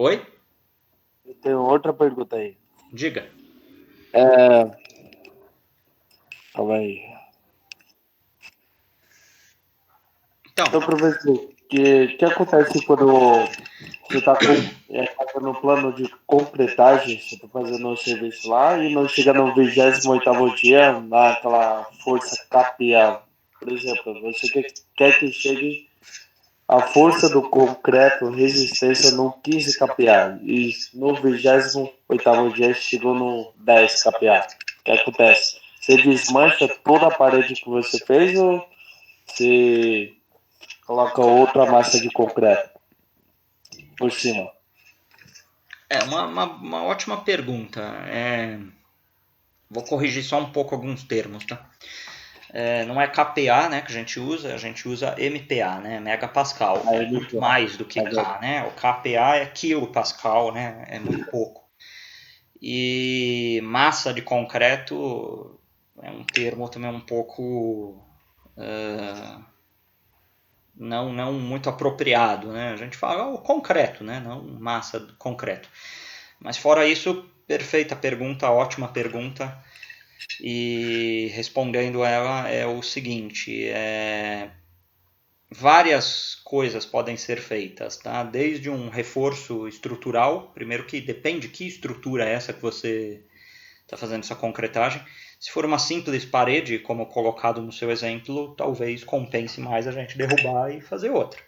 Oi? Eu tenho outra pergunta aí. Diga. Calma aí. Então, Professor, o que acontece quando você está fazendo um plano de concretagem, você está fazendo um serviço lá e não chega no 28º dia, naquela força capiar. Por exemplo, você quer que chegue a força do concreto, resistência no 15 kPa e no 28º dia chegou no 10 kPa. O que acontece? Você desmancha toda a parede que você fez ou você coloca outra massa de concreto por cima? é uma ótima pergunta. Vou corrigir só um pouco alguns termos, tá? Não é kPa, né, que a gente usa MPa, né, megapascal. É Aí, muito mais do que K, né? O kPa é quilopascal, né? É muito pouco. E massa de concreto é um termo também um pouco não muito apropriado, né? A gente fala o concreto, né? Não massa de concreto. Mas fora isso, perfeita pergunta, ótima pergunta. E respondendo ela é o seguinte: várias coisas podem ser feitas, tá? Desde um reforço estrutural, primeiro que depende que estrutura é essa que você está fazendo essa concretagem. Se for uma simples parede, como colocado no seu exemplo, talvez compense mais a gente derrubar e fazer outra.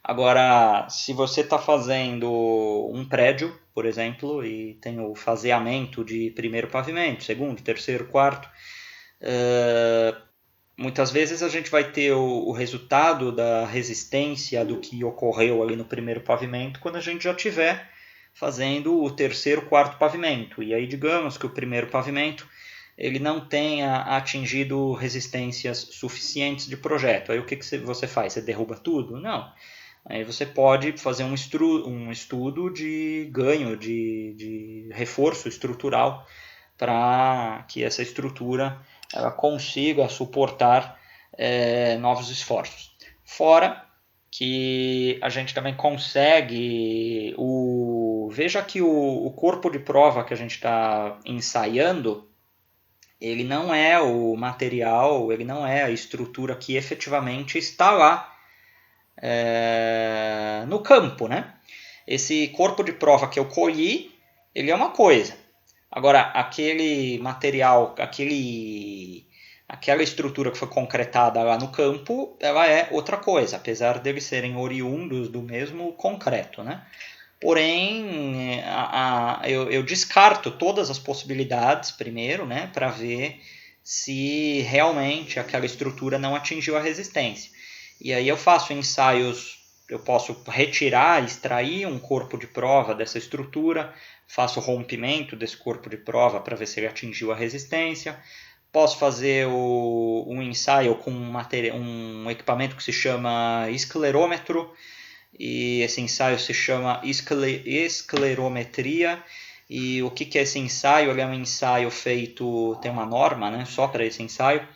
Agora, se você está fazendo um prédio, por exemplo, e tem o faseamento de primeiro pavimento, segundo, terceiro, quarto, muitas vezes a gente vai ter o resultado da resistência do que ocorreu ali no primeiro pavimento quando a gente já tiver fazendo o terceiro, quarto pavimento. E aí, digamos que o primeiro pavimento ele não tenha atingido resistências suficientes de projeto. Aí o que você faz? Você derruba tudo? Não. Aí você pode fazer um estudo de ganho, de reforço estrutural para que essa estrutura ela consiga suportar novos esforços. Fora que a gente também consegue veja que o corpo de prova que a gente está ensaiando ele não é o material, ele não é a estrutura que efetivamente está lá no campo, né? Esse corpo de prova que eu colhi, ele é uma coisa. Agora, aquele material, aquela estrutura que foi concretada lá no campo, ela é outra coisa, apesar deles serem oriundos do mesmo concreto, né? Porém, eu descarto todas as possibilidades primeiro, né, para ver se realmente aquela estrutura não atingiu a resistência. E aí eu faço ensaios, eu posso retirar, extrair um corpo de prova dessa estrutura, faço rompimento desse corpo de prova para ver se ele atingiu a resistência. Posso fazer um ensaio com um equipamento que se chama esclerômetro, e esse ensaio se chama esclerometria. E o que é esse ensaio? Ele é um ensaio feito, tem uma norma, né, só para esse ensaio.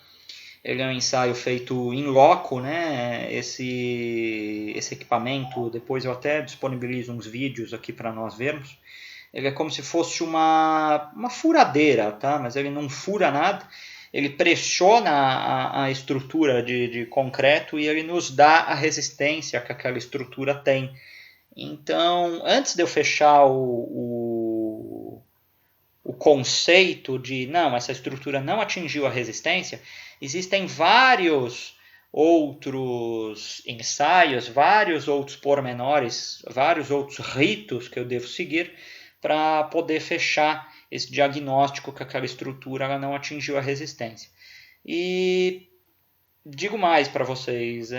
Ele é um ensaio feito in loco, né? Esse equipamento, depois eu até disponibilizo uns vídeos aqui para nós vermos. Ele é como se fosse uma furadeira, tá? Mas ele não fura nada. Ele pressiona a estrutura de concreto e ele nos dá a resistência que aquela estrutura tem. Então, antes de eu fechar o conceito de não, essa estrutura não atingiu a resistência, existem vários outros ensaios, vários outros pormenores, vários outros ritos que eu devo seguir para poder fechar esse diagnóstico que aquela estrutura ela não atingiu a resistência. E digo mais para vocês,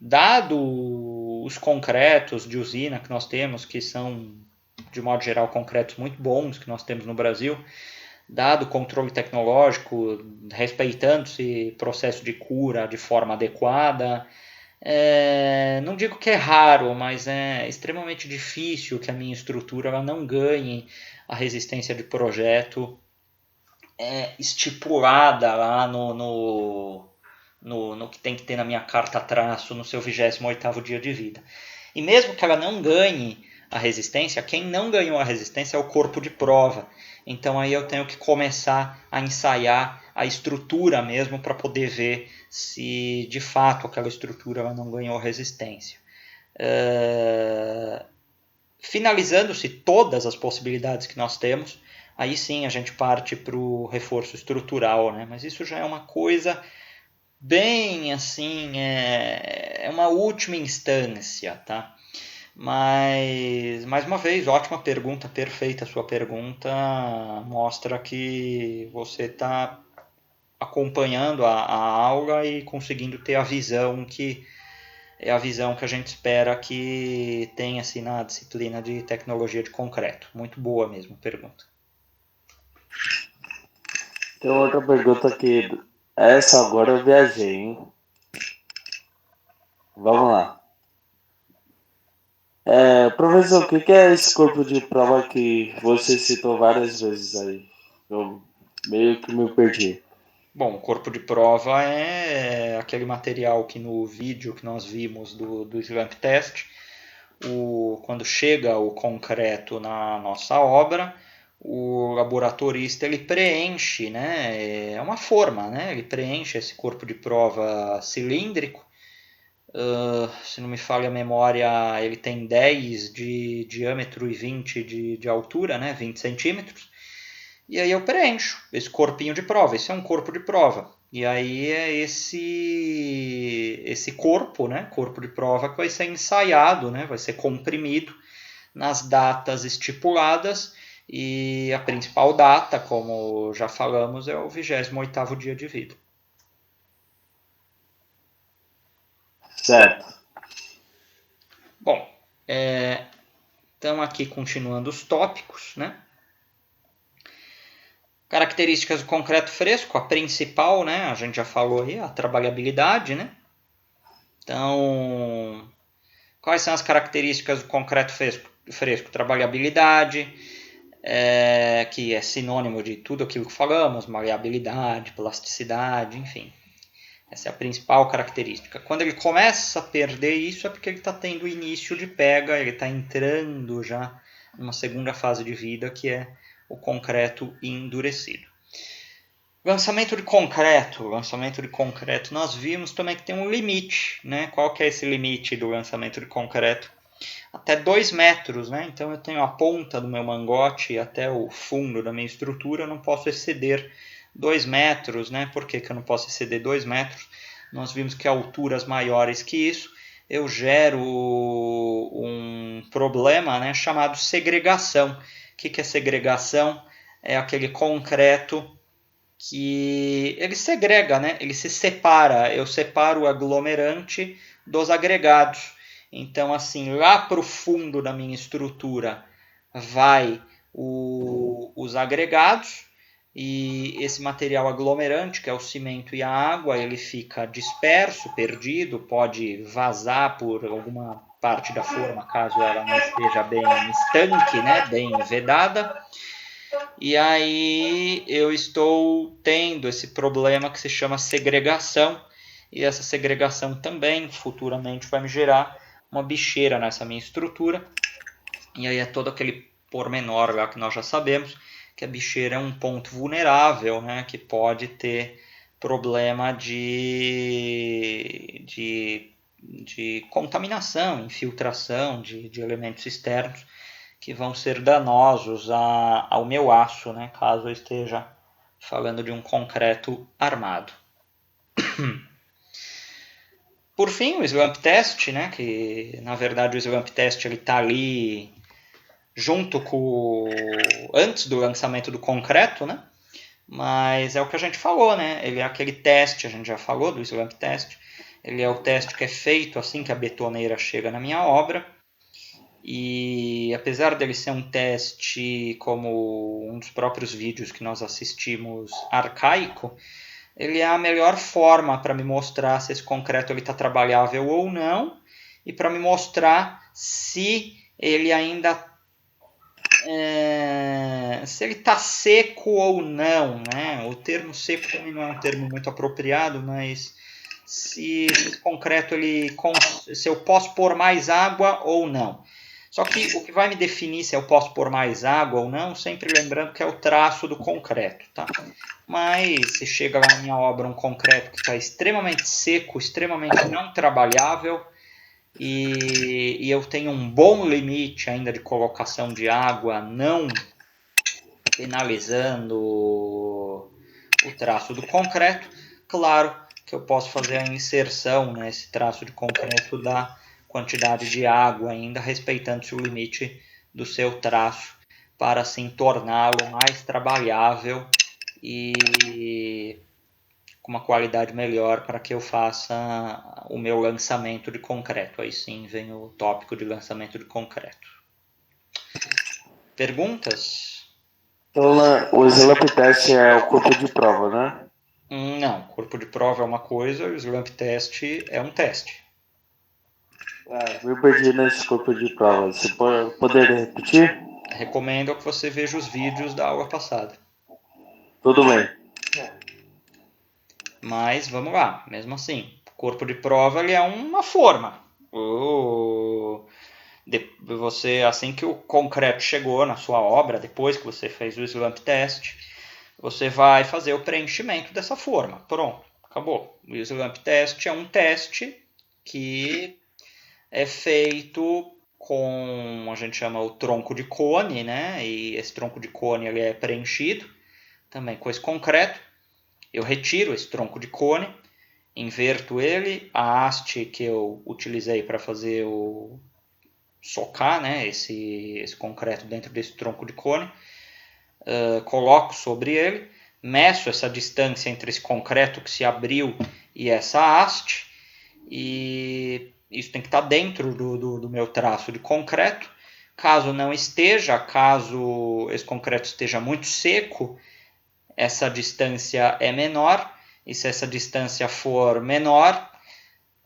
dado os concretos de usina que nós temos, que são de modo geral concretos muito bons que nós temos no Brasil, dado o controle tecnológico, respeitando-se processo de cura de forma adequada, não digo que é raro, mas é extremamente difícil que a minha estrutura ela não ganhe a resistência de projeto estipulada lá no que tem que ter na minha carta traço no seu 28º dia de vida. E mesmo que ela não ganhe a resistência, quem não ganhou a resistência é o corpo de prova. Então aí eu tenho que começar a ensaiar a estrutura mesmo para poder ver se de fato aquela estrutura ela não ganhou resistência. Finalizando-se todas as possibilidades que nós temos, aí sim a gente parte para o reforço estrutural, né? Mas isso já é uma coisa bem assim, é uma última instância, tá? Mas, mais uma vez, ótima pergunta, perfeita a sua pergunta, mostra que você está acompanhando a aula e conseguindo ter a visão que é a visão que a gente espera que tenha assim, na disciplina de tecnologia de concreto. Muito boa mesmo a pergunta. Tem outra pergunta aqui. Essa agora eu viajei, hein? Vamos lá. Professor, o que é esse corpo de prova que você citou várias vezes aí? Eu meio que me perdi. Bom, o corpo de prova é aquele material que no vídeo que nós vimos do Slump Test, quando chega o concreto na nossa obra, o laboratorista ele preenche, né, é uma forma, né, ele preenche esse corpo de prova cilíndrico. Se não me falha a memória, ele tem 10 de diâmetro e 20 de altura, né, 20 centímetros. E aí eu preencho esse corpinho de prova. Esse é um corpo de prova. E aí é esse corpo, né, corpo de prova que vai ser ensaiado, né, vai ser comprimido nas datas estipuladas. E a principal data, como já falamos, é o 28º dia de vida. Certo. Bom, estamos aqui continuando os tópicos, né? Características do concreto fresco, a principal, né? A gente já falou aí, a trabalhabilidade, né? Então, quais são as características do concreto fresco? Trabalhabilidade, que é sinônimo de tudo aquilo que falamos, maleabilidade, plasticidade, enfim. Essa é a principal característica. Quando ele começa a perder isso é porque ele está tendo início de pega, ele está entrando já numa segunda fase de vida, que é o concreto endurecido. Lançamento de concreto. Nós vimos também que tem um limite, né? Qual que é esse limite do lançamento de concreto? Até 2 metros, né? Então eu tenho a ponta do meu mangote até o fundo da minha estrutura, eu não posso exceder 2 metros, né? Por que eu não posso exceder 2 metros? Nós vimos que alturas maiores que isso, eu gero um problema, né, chamado segregação. O que é segregação? É aquele concreto que ele segrega, né? Ele se separa. Eu separo o aglomerante dos agregados. Então, assim, lá para o fundo da minha estrutura vai os agregados, e esse material aglomerante, que é o cimento e a água, ele fica disperso, perdido, pode vazar por alguma parte da forma, caso ela não esteja bem estanque, né, bem vedada. E aí eu estou tendo esse problema que se chama segregação, e essa segregação também futuramente vai me gerar uma bicheira nessa minha estrutura. E aí é todo aquele pormenor lá que nós já sabemos, que a bicheira é um ponto vulnerável, né, que pode ter problema de contaminação, infiltração de elementos externos, que vão ser danosos ao meu aço, né, caso eu esteja falando de um concreto armado. Por fim, o slump test, né, que na verdade o slump test está ali junto com antes do lançamento do concreto, né? Mas é o que a gente falou, né? Ele é aquele teste, a gente já falou do slump test. Ele é o teste que é feito assim que a betoneira chega na minha obra. E apesar dele ser um teste, como um dos próprios vídeos que nós assistimos, arcaico, ele é a melhor forma para me mostrar se esse concreto está trabalhável ou não, e para me mostrar se ele ainda se ele está seco ou não, né? O termo seco também não é um termo muito apropriado, mas se esse concreto se eu posso pôr mais água ou não. Só que o que vai me definir se eu posso pôr mais água ou não, sempre lembrando que é o traço do concreto, tá? Mas se chega lá na minha obra um concreto que está extremamente seco, extremamente não trabalhável, e eu tenho um bom limite ainda de colocação de água, não penalizando o traço do concreto, claro que eu posso fazer a inserção nesse traço de concreto da quantidade de água, ainda respeitando-se o limite do seu traço, para assim torná-lo mais trabalhável e com uma qualidade melhor para que eu faça o meu lançamento de concreto. Aí sim vem o tópico de lançamento de concreto. Perguntas? Então, o slump test é o corpo de prova, né? Não, corpo de prova é uma coisa e o slump test é um teste. Me perdi nesse corpo de prova. Você poderia repetir? Recomendo que você veja os vídeos da aula passada. Tudo bem. Mas vamos lá, mesmo assim, corpo de prova ele é uma forma. Você, assim que o concreto chegou na sua obra, depois que você fez o slump test, você vai fazer o preenchimento dessa forma. Pronto, acabou. O slump test é um teste que é feito com, a gente chama o tronco de cone, né? E esse tronco de cone ele é preenchido também com esse concreto. Eu retiro esse tronco de cone, inverto ele, a haste que eu utilizei para fazer o socar, né, esse concreto dentro desse tronco de cone, coloco sobre ele, meço essa distância entre esse concreto que se abriu e essa haste, e isso tem que estar dentro do meu traço de concreto. Caso não esteja, caso esse concreto esteja muito seco, essa distância é menor, e se essa distância for menor,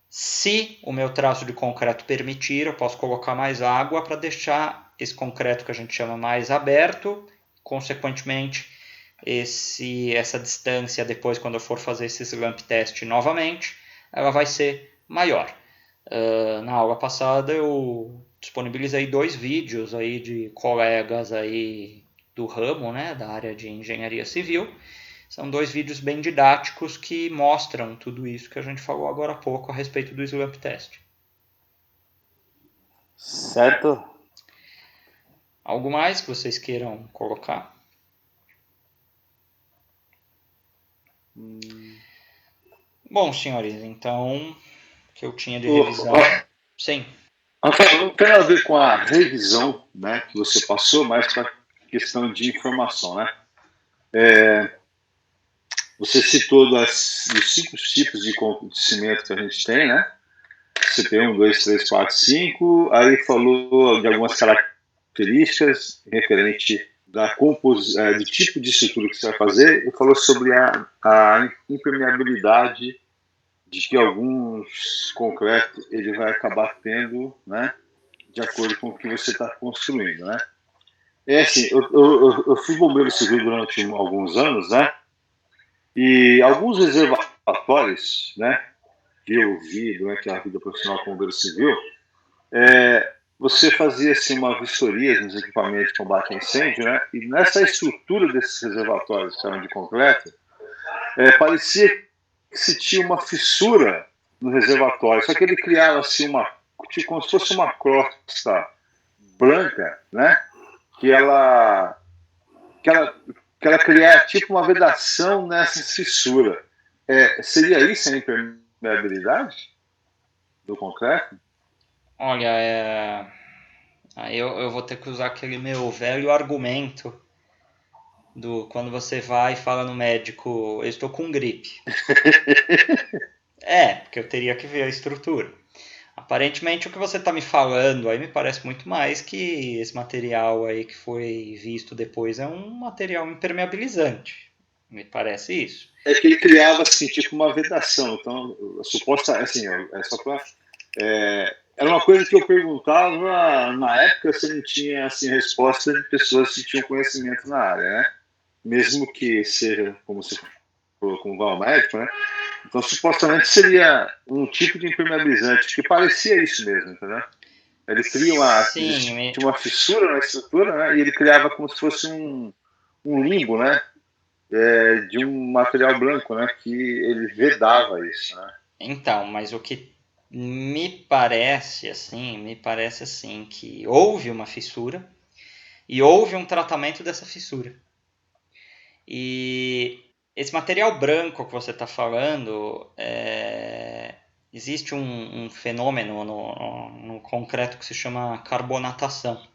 se o meu traço de concreto permitir, eu posso colocar mais água para deixar esse concreto que a gente chama mais aberto, consequentemente, essa distância depois, quando eu for fazer esse slump test novamente, ela vai ser maior. Na aula passada eu disponibilizei 2 vídeos aí de colegas aí do ramo, né, da área de engenharia civil. São 2 vídeos bem didáticos que mostram tudo isso que a gente falou agora há pouco a respeito do slump test. Certo? Algo mais que vocês queiram colocar? Bom, senhores, então, o que eu tinha de revisão... Sim. Rafael, não tem a ver com a revisão, né, que você passou, mas com a questão de informação, né? Você citou dos 5 tipos de cimento que a gente tem, né? CP1, 2, 3, 4, 5. Aí falou de algumas características referente do tipo de estrutura que você vai fazer e falou sobre a impermeabilidade de que alguns concretos ele vai acabar tendo, né? De acordo com o que você está construindo, né? É assim, eu fui bombeiro civil durante alguns anos, né? E alguns reservatórios, né, que eu vi durante a vida profissional como bombeiro civil, você fazia assim, uma vistoria nos equipamentos de combate a incêndio, né, e nessa estrutura desses reservatórios que eram de concreto, parecia que se tinha uma fissura no reservatório, só que ele criava assim, tipo, como se fosse uma crosta branca, né, que ela criar tipo uma vedação nessa fissura. Seria isso a impermeabilidade do concreto? Olha, eu vou ter que usar aquele meu velho argumento do quando você vai e fala no médico, eu estou com gripe. Porque eu teria que ver a estrutura. Aparentemente o que você está me falando aí me parece muito mais que esse material aí que foi visto depois é um material impermeabilizante. Me parece isso. É que ele criava assim, tipo uma vedação. Então, suposta, assim, só pra, era uma coisa que eu perguntava na época se não tinha assim, resposta de pessoas que tinham conhecimento na área, né? Mesmo que seja, como você falou, como vai ao médico, né? Então, supostamente seria um tipo de impermeabilizante que parecia isso mesmo, entendeu? Ele cria tinha uma fissura na estrutura, né? E ele criava como se fosse um limbo, né? De um material branco, né? Que ele vedava isso, né? Então, mas o que me parece assim que houve uma fissura e houve um tratamento dessa fissura. E esse material branco que você está falando, existe um fenômeno no concreto que se chama carbonatação.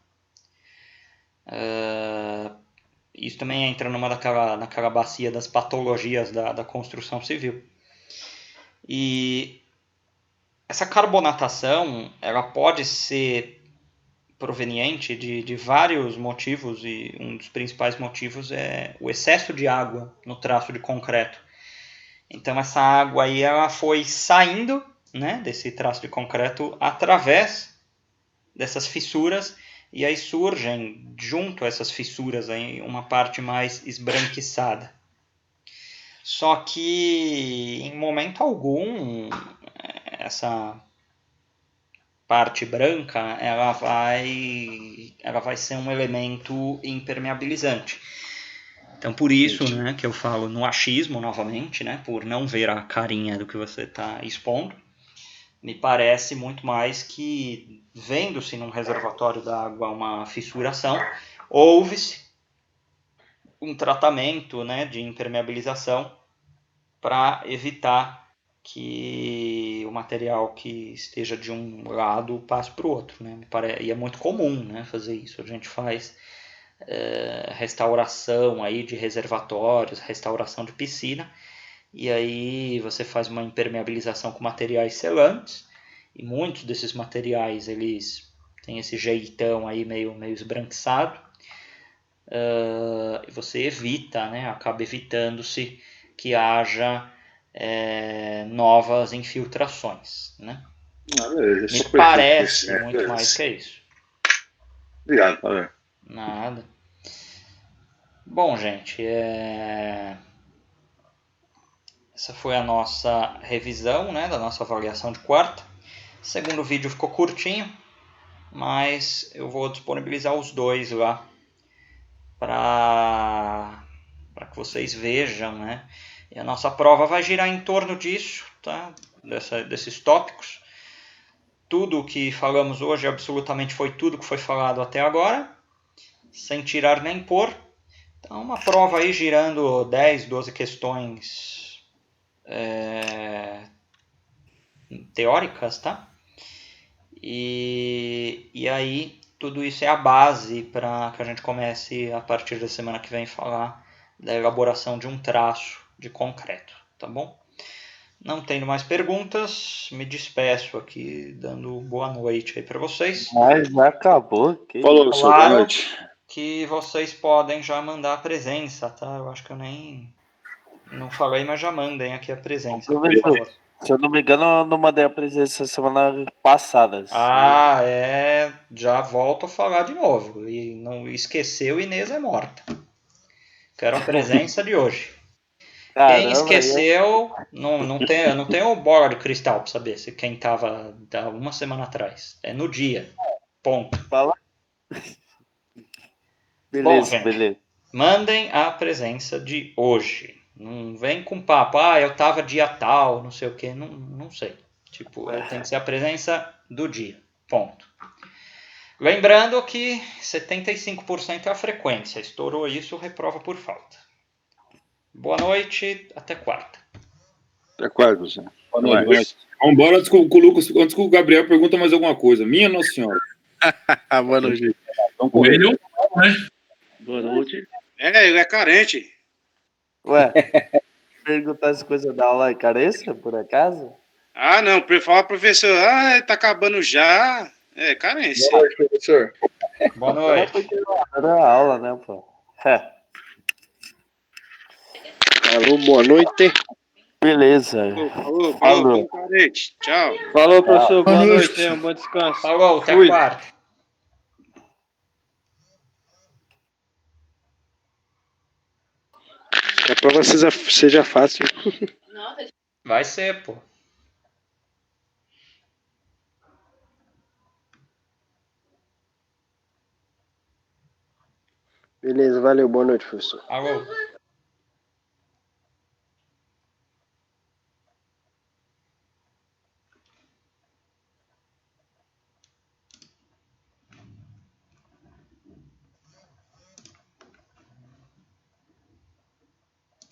Isso também entra naquela bacia das patologias da construção civil. E essa carbonatação, ela pode ser proveniente de vários motivos, e um dos principais motivos é o excesso de água no traço de concreto. Então essa água aí ela foi saindo, né, desse traço de concreto através dessas fissuras, e aí surgem junto a essas fissuras aí uma parte mais esbranquiçada. Só que em momento algum essa parte branca ela vai ser um elemento impermeabilizante. Então por isso, né, que eu falo no achismo novamente, né, por não ver a carinha do que você está expondo, me parece muito mais que, vendo-se num reservatório d'água uma fissuração, houve-se um tratamento, né, de impermeabilização para evitar que o material que esteja de um lado passe para o outro, né? E é muito comum, né, fazer isso. A gente faz restauração aí de reservatórios, restauração de piscina, e aí você faz uma impermeabilização com materiais selantes, e muitos desses materiais eles têm esse jeitão aí meio esbranquiçado, e você evita, né, acaba evitando-se que haja novas infiltrações, né? Me parece muito mais que isso. Obrigado, valeu. Nada. Bom, gente, essa foi a nossa revisão, né, da nossa avaliação de quarta. O segundo vídeo ficou curtinho, mas eu vou disponibilizar os dois lá para que vocês vejam, né? E a nossa prova vai girar em torno disso, tá? Desses tópicos. Tudo o que falamos hoje absolutamente foi tudo que foi falado até agora, sem tirar nem pôr. Então, uma prova aí girando 10, 12 questões teóricas, tá? E aí, tudo isso é a base para que a gente comece, a partir da semana que vem, falar da elaboração de um traço de concreto, tá bom? Não tendo mais perguntas, me despeço aqui, dando boa noite aí para vocês. Mas já acabou. Falou, Claro boa noite. Que vocês podem já mandar a presença, tá? Eu acho que eu nem não falei, mas já mandem aqui a presença, por favor. Se eu não me engano, eu não mandei a presença semana passada. Já volto a falar de novo. E não esqueceu, Inês é morta. Quero a presença de hoje. Caramba, quem esqueceu, não tem o bola de cristal para saber se quem estava uma semana atrás. É no dia. Ponto. Fala. Beleza, bom, gente, beleza. Mandem a presença de hoje. Não vem com papo, eu tava dia tal, não sei o que, não sei. Tipo, tem que ser a presença do dia. Ponto. Lembrando que 75% é a frequência. Estourou isso, reprova por falta. Boa noite, até quarta. Até quarta, Zé. Boa noite. Vamos embora antes que o Gabriel pergunta mais alguma coisa. Minha Nossa Senhora. Boa noite. Vamos correr. Boa noite. Ele é carente. Ué, perguntar as coisas da aula é carência, por acaso? Ah, não, fala professor, tá acabando já. É carência. Boa noite, professor. Boa noite. Era a aula, né, pô? Alô, boa noite. Beleza. Falou, carente. Tchau. Falou, professor. Boa noite. Um bom descanso. Falou, até quarta. Que a prova seja fácil. Vai ser, pô. Beleza, valeu. Boa noite, professor. Alô.